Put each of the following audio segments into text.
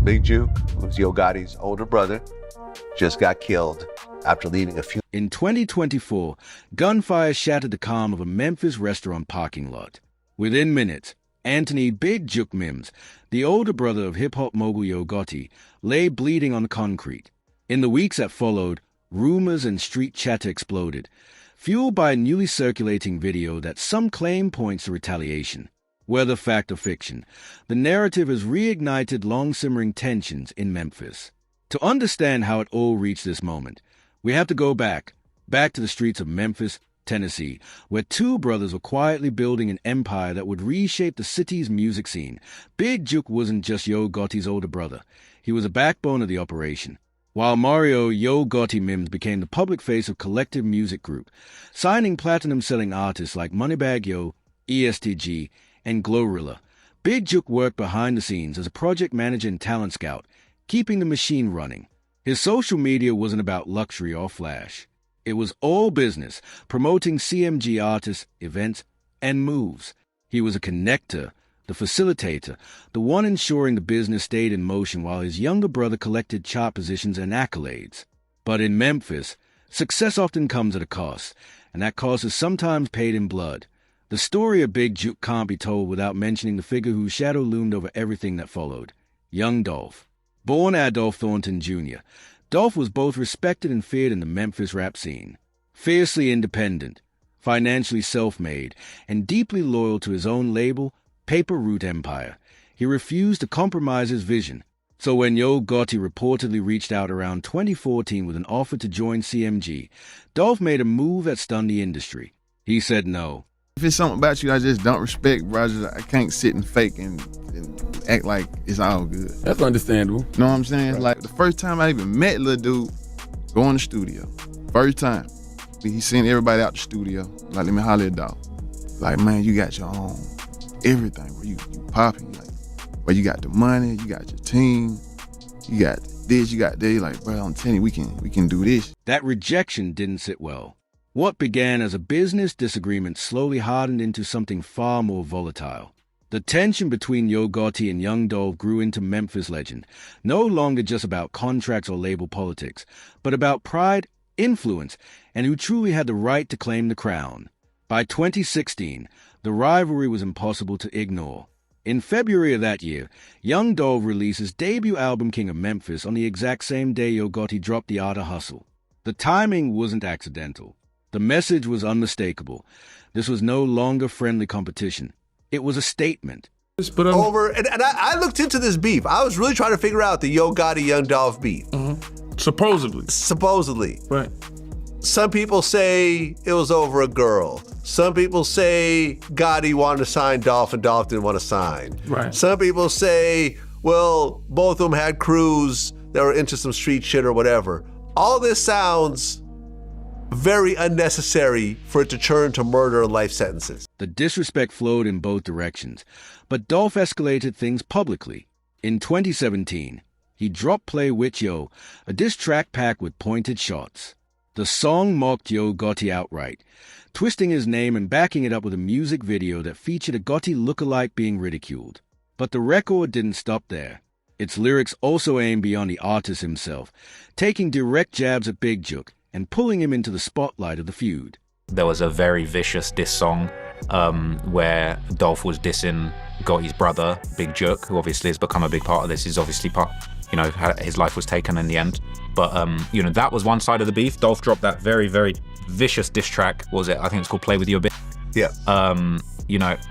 Big Jook, who's Yo Gotti's older brother, just got killed after leading a feud. In 2024, gunfire shattered the calm of a Memphis restaurant parking lot. Within minutes, Anthony Big Jook Mims, the older brother of hip-hop mogul Yo Gotti, lay bleeding on the concrete. In the weeks that followed, rumors and street chatter exploded, fueled by a newly circulating video that some claim points to retaliation. Whether fact or fiction, the narrative has reignited long-simmering tensions in Memphis. To understand how it all reached this moment, we have to go back to the streets of Memphis, Tennessee, where two brothers were quietly building an empire that would reshape the city's music scene. Big Jook wasn't just Yo Gotti's older brother. He was a backbone of the operation. While Mario Yo Gotti Mims became the public face of Collective Music Group, signing platinum-selling artists like Moneybagg Yo, ESTG, and Glorilla, Big Jook worked behind the scenes as a project manager and talent scout, keeping the machine running. His social media wasn't about luxury or flash. It was all business, promoting CMG artists, events, and moves. He was a connector, the facilitator, the one ensuring the business stayed in motion while his younger brother collected chart positions and accolades. But in Memphis, success often comes at a cost, and that cost is sometimes paid in blood. The story of Big Jook can't be told without mentioning the figure whose shadow loomed over everything that followed, Young Dolph. Born Adolph Thornton Jr., Dolph was both respected and feared in the Memphis rap scene. Fiercely independent, financially self-made, and deeply loyal to his own label, Paper Route Empire, he refused to compromise his vision. So when Yo Gotti reportedly reached out around 2014 with an offer to join CMG, Dolph made a move that stunned the industry. He said no. If it's something about you I just don't respect, bro, I can't sit and fake and act like it's all good. That's understandable. You know what I'm saying? Right. Like, the first time I even met little dude, go in the studio. First time. He sent everybody out the studio. Like, let me holler at dog. Like, man, you got your own everything, bro. You popping. Like, but you got the money, you got your team, you got this, you got that. Like, bro, I'm telling you, we can do this. That rejection didn't sit well. What began as a business disagreement slowly hardened into something far more volatile. The tension between Yo Gotti and Young Dolph grew into Memphis legend, no longer just about contracts or label politics, but about pride, influence, and who truly had the right to claim the crown. By 2016, the rivalry was impossible to ignore. In February of that year, Young Dolph released his debut album King of Memphis on the exact same day Yo Gotti dropped The Art of Hustle. The timing wasn't accidental. The message was unmistakable. This was no longer friendly competition. It was a statement. Over, and I looked into this beef. I was really trying to figure out the Yo Gotti Young Dolph beef. Mm-hmm. Supposedly. Right. Some people say it was over a girl. Some people say Gotti wanted to sign Dolph and Dolph didn't want to sign. Right. Some people say, well, both of them had crews that were into some street shit or whatever. All this sounds very unnecessary for it to turn to murder and life sentences. The disrespect flowed in both directions, but Dolph escalated things publicly. In 2017, he dropped Play With Yo, a diss track packed with pointed shots. The song mocked Yo Gotti outright, twisting his name and backing it up with a music video that featured a Gotti lookalike being ridiculed. But the record didn't stop there. Its lyrics also aimed beyond the artist himself, taking direct jabs at Big Jook and pulling him into the spotlight of the feud. There was a very vicious diss song where Dolph was dissing Gotti's brother, Big Jook, who obviously has become a big part of this. He's obviously his life was taken in the end. But, that was one side of the beef. Dolph dropped that very, very vicious diss track. What was it? I think it's called Play With Your Bitch. Yeah.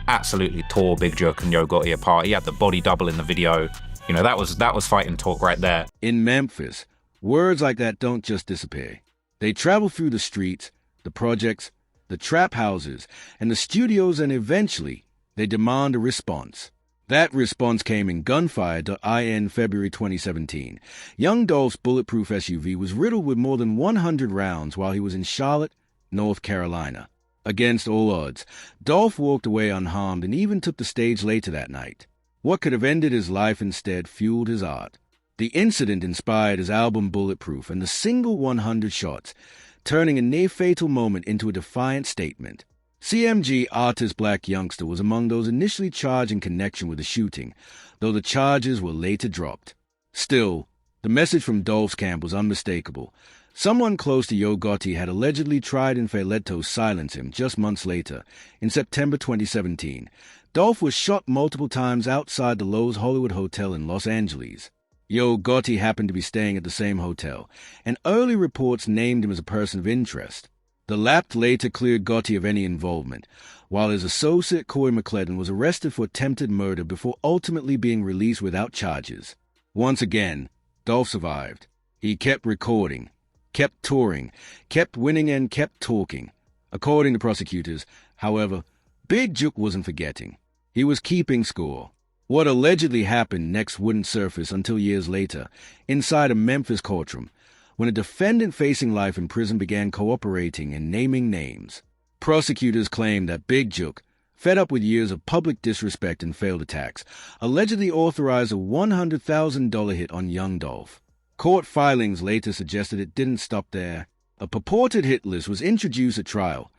Absolutely tore Big Jook and Yo Gotti apart. He had the body double in the video. That was fighting talk right there. In Memphis, words like that don't just disappear. They travel through the streets, the projects, the trap houses, and the studios, and eventually, they demand a response. That response came in Gunfire.in February 2017. Young Dolph's bulletproof SUV was riddled with more than 100 rounds while he was in Charlotte, North Carolina. Against all odds, Dolph walked away unharmed and even took the stage later that night. What could have ended his life instead fueled his art. The incident inspired his album Bulletproof and the single 100 shots, turning a near-fatal moment into a defiant statement. CMG artist Black Youngster was among those initially charged in connection with the shooting, though the charges were later dropped. Still, the message from Dolph's camp was unmistakable. Someone close to Yo Gotti had allegedly tried and failed to silence him just months later. In September 2017, Dolph was shot multiple times outside the Loews Hollywood Hotel in Los Angeles. Yo Gotti happened to be staying at the same hotel, and early reports named him as a person of interest. The Lapt later cleared Gotti of any involvement, while his associate Corey McClellan was arrested for attempted murder before ultimately being released without charges. Once again, Dolph survived. He kept recording, kept touring, kept winning, and kept talking. According to prosecutors, however, Big Jook wasn't forgetting. He was keeping score. What allegedly happened next wouldn't surface until years later, inside a Memphis courtroom, when a defendant facing life in prison began cooperating and naming names. Prosecutors claimed that Big Jook, fed up with years of public disrespect and failed attacks, allegedly authorized a $100,000 hit on Young Dolph. Court filings later suggested it didn't stop there. A purported hit list was introduced at trial.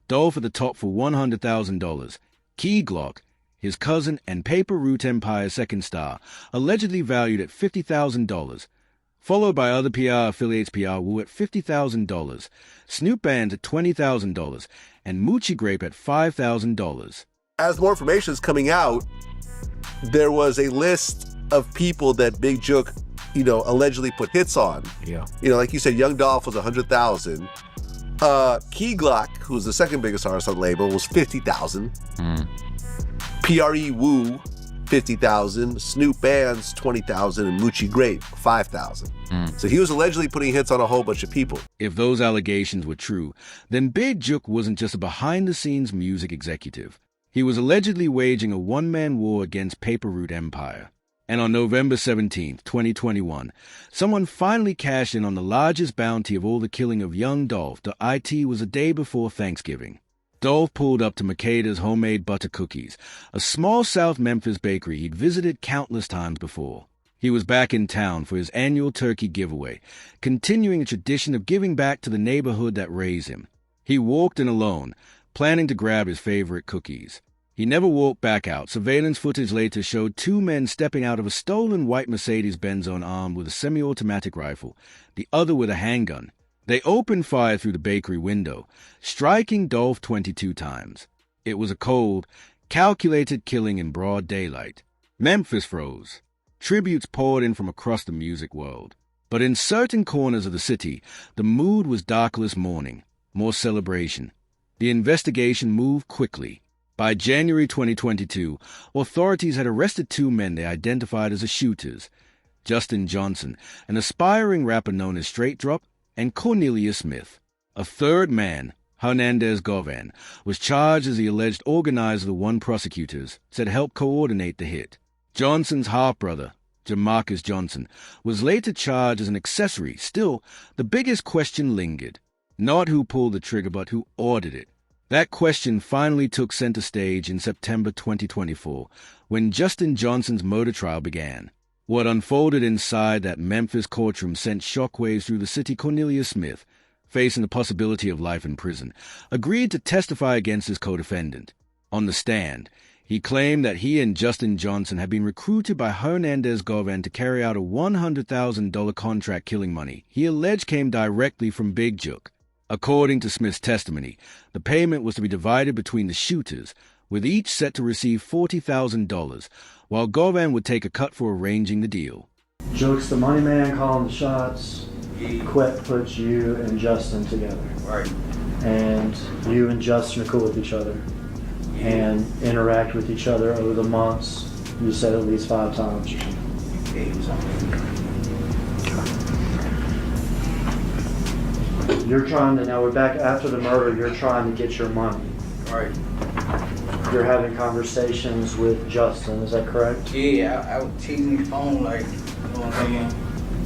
Dolph at the top for $100,000. Key Glock, his cousin and Paper Route Empire's second star, allegedly valued at $50,000, followed by other PR affiliates PR Wu at $50,000, Snoop Band at $20,000, and Moochie Grape at $5,000. As more information is coming out, there was a list of people that Big Jook, allegedly put hits on. Yeah. Like you said, Young Dolph was $100,000. Key Glock, who's the second biggest artist on the label, was $50,000. PRE Wu, $50,000. Snoop Band's $20,000, and Moochie Grape, $5,000. So he was allegedly putting hits on a whole bunch of people. If those allegations were true, then Big Jook wasn't just a behind-the-scenes music executive. He was allegedly waging a one-man war against Paper Route Empire. And on November 17, 2021, someone finally cashed in on the largest bounty of all the killing of Young Dolph. The IT was a day before Thanksgiving. Dolph pulled up to Makeda's Homemade Butter Cookies, a small South Memphis bakery he'd visited countless times before. He was back in town for his annual turkey giveaway, continuing a tradition of giving back to the neighborhood that raised him. He walked in alone, planning to grab his favorite cookies. He never walked back out. Surveillance footage later showed two men stepping out of a stolen white Mercedes-Benz armed with a semi-automatic rifle, the other with a handgun. They opened fire through the bakery window, striking Dolph 22 times. It was a cold, calculated killing in broad daylight. Memphis froze. Tributes poured in from across the music world. But in certain corners of the city, the mood was darkless mourning, more celebration. The investigation moved quickly. By January 2022, authorities had arrested two men they identified as the shooters, Justin Johnson, an aspiring rapper known as Straight Drop, and Cornelius Smith. A third man, Hernandez Govan, was charged as the alleged organizer the one prosecutors said helped coordinate the hit. Johnson's half-brother, Jamarcus Johnson, was later charged as an accessory. Still, the biggest question lingered. Not who pulled the trigger, but who ordered it. That question finally took center stage in September 2024, when Justin Johnson's murder trial began. What unfolded inside that Memphis courtroom sent shockwaves through the city. Cornelius Smith, facing the possibility of life in prison, agreed to testify against his co-defendant. On the stand, he claimed that he and Justin Johnson had been recruited by Hernandez Govan to carry out a $100,000 contract killing money he alleged came directly from Big Jook. According to Smith's testimony, the payment was to be divided between the shooters, with each set to receive $40,000, while Govan would take a cut for arranging the deal. Jook's the money man calling the shots. Quet puts you and Justin together. Right. And you and Justin are cool with each other and interact with each other over the months. You said at least 5 times. Yeah, he was on there. You're trying to, now we're back after the murder, you're trying to get your money. Right. You're having conversations with Justin, is that correct? Yeah, I was teasing his phone like, you know what I'm saying?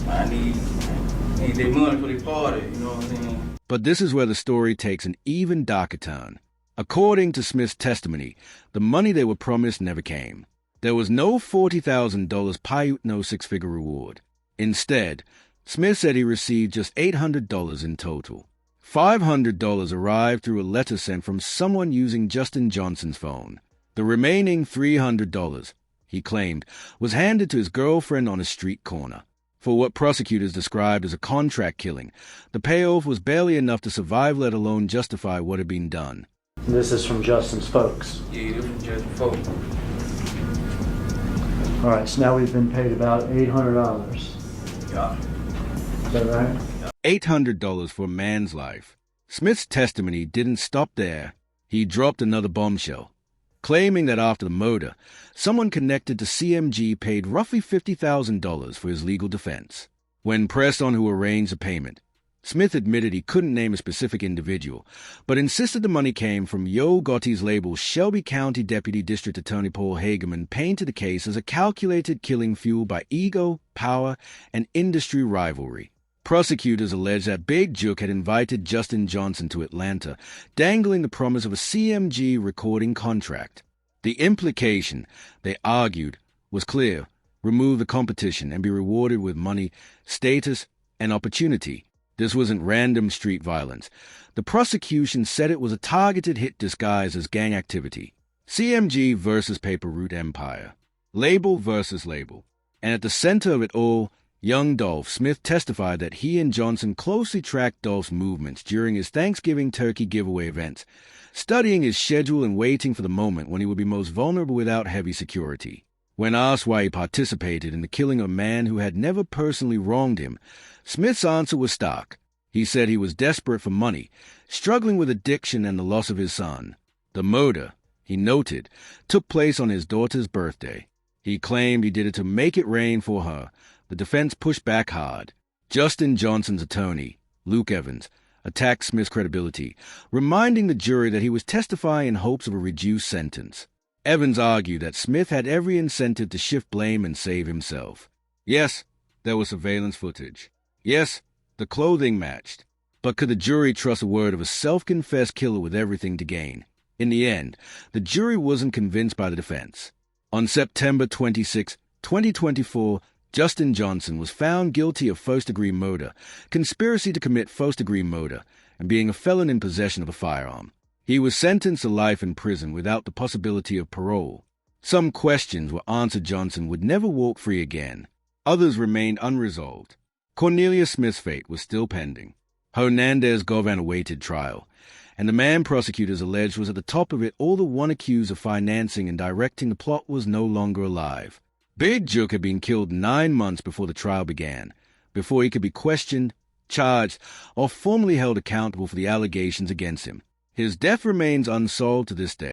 I need their money for the party, you know what I'm saying? But this is where the story takes an even darker turn. According to Smith's testimony, the money they were promised never came. There was no $40,000 Paiute no six-figure reward. Instead, Smith said he received just $800 in total. $500 arrived through a letter sent from someone using Justin Johnson's phone. The remaining $300 he he claimed, was handed to his girlfriend on a street corner. For what prosecutors described as a contract killing, the payoff was barely enough to survive, let alone justify what had been done. This is from Justin's folks. Yeah, this from Justin's folks. All right, so now we've been paid about $800. Yeah. Is that right? $800 for a man's life. Smith's testimony didn't stop there. He dropped another bombshell, claiming that after the murder, someone connected to CMG paid roughly $50,000 for his legal defense. When pressed on who arranged the payment, Smith admitted he couldn't name a specific individual, but insisted the money came from Yo Gotti's label. Shelby County Deputy District Attorney Paul Hageman painted the case as a calculated killing fueled by ego, power, and industry rivalry. Prosecutors alleged that Big Jook had invited Justin Johnson to Atlanta, dangling the promise of a CMG recording contract. The implication, they argued, was clear: remove the competition and be rewarded with money, status, and opportunity. This wasn't random street violence. The prosecution said it was a targeted hit disguised as gang activity. CMG versus Paper Route Empire. Label versus label. And at the center of it all, Young Dolph. Smith testified that he and Johnson closely tracked Dolph's movements during his Thanksgiving turkey giveaway events, studying his schedule and waiting for the moment when he would be most vulnerable without heavy security. When asked why he participated in the killing of a man who had never personally wronged him, Smith's answer was stark. He said he was desperate for money, struggling with addiction and the loss of his son. The murder, he noted, took place on his daughter's birthday. He claimed he did it to make it rain for her. The defense pushed back hard. Justin Johnson's attorney, Luke Evans, attacked Smith's credibility, reminding the jury that he was testifying in hopes of a reduced sentence. Evans argued that Smith had every incentive to shift blame and save himself. Yes, there was surveillance footage. Yes, the clothing matched. But could the jury trust a word of a self-confessed killer with everything to gain? In the end, the jury wasn't convinced by the defense. On September 26, 2024, Justin Johnson was found guilty of first-degree murder, conspiracy to commit first-degree murder, and being a felon in possession of a firearm. He was sentenced to life in prison without the possibility of parole. Some questions were answered. Johnson would never walk free again. Others remained unresolved. Cornelia Smith's fate was still pending. Hernandez Govan awaited trial, and the man prosecutors alleged was at the top of it all, the one accused of financing and directing the plot, was no longer alive. Big Jook had been killed 9 months before the trial began, before he could be questioned, charged, or formally held accountable for the allegations against him. His death remains unsolved to this day.